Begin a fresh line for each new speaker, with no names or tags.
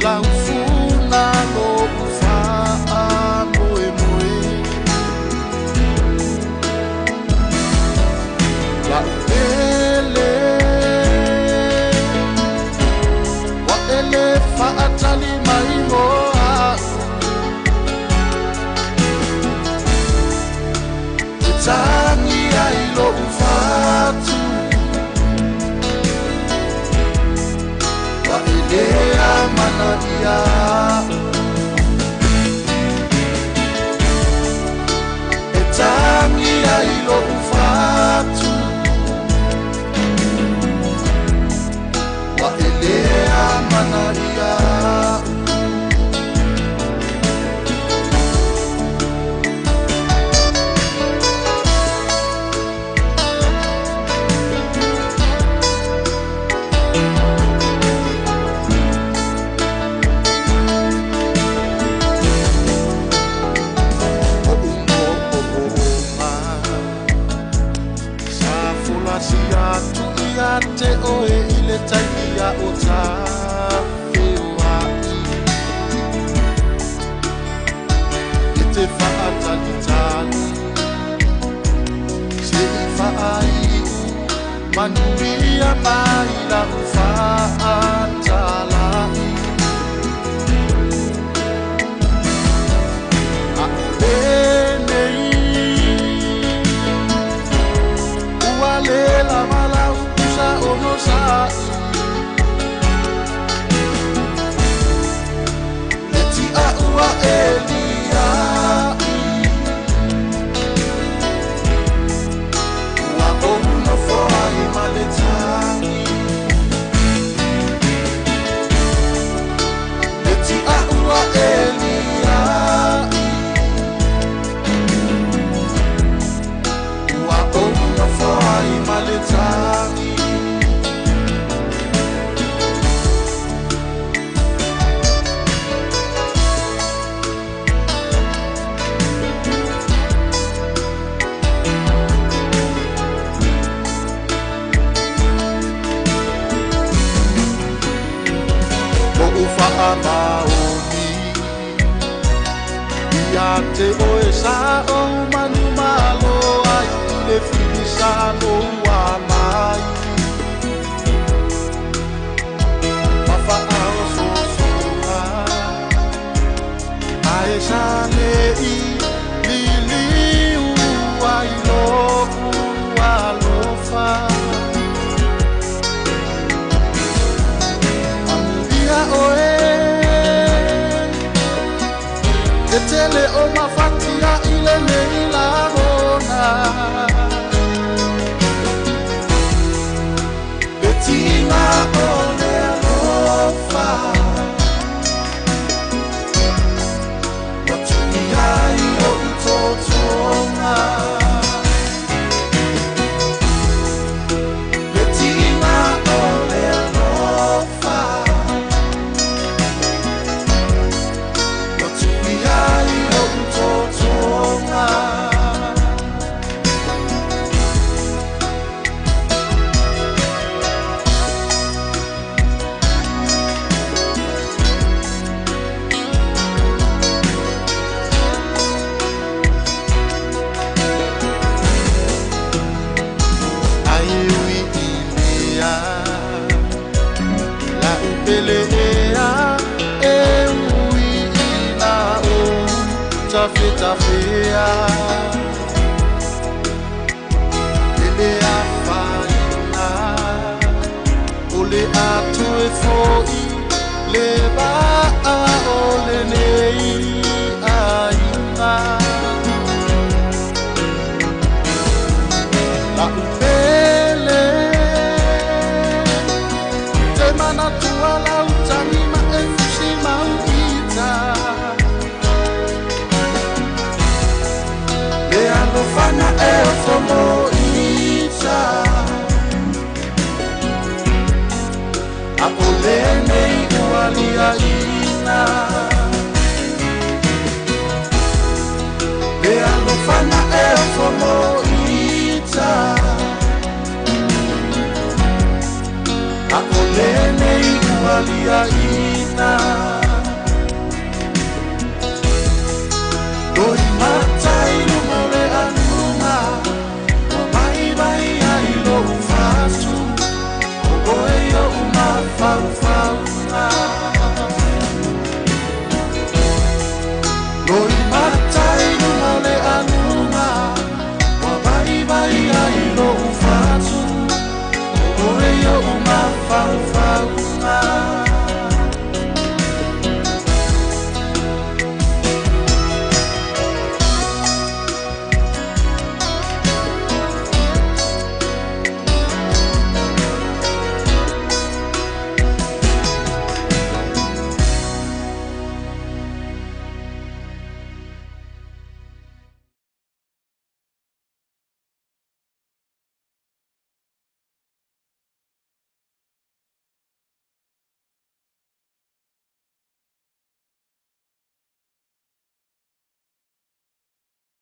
la ufuna lo ufa moe moe la ele wa ele fa atali mai moa Tani ai lo ufatu wa ilea manadia Tani ai lo ufatu wa ilea manadia Te oe ile taia o ta whewai I te whaatali tali Se I whaai Manuia mai la whaatalai A enei Ua lela malau ono sai Leti a ua elia Ua ono foai maletani Leti a ua elia Ua ono foai maletani Maoni Ia te oe sa o manu malo ai le finisa no wa mai Mafa ao so soa Ai sa le I lili ai loku alofa Oe Te tele o mafatia ile nei la hona Betina o le alofa Watumi ai o utotonga Betina o le alofa Fea Ele a faina Ole a toe foi Le ba a ole nei aina La upele Te mana tua la utani ma e fusi mauita Fana e fomo ita Apolene ualia ina Le alofana e fomo ita Apolene ualia ita na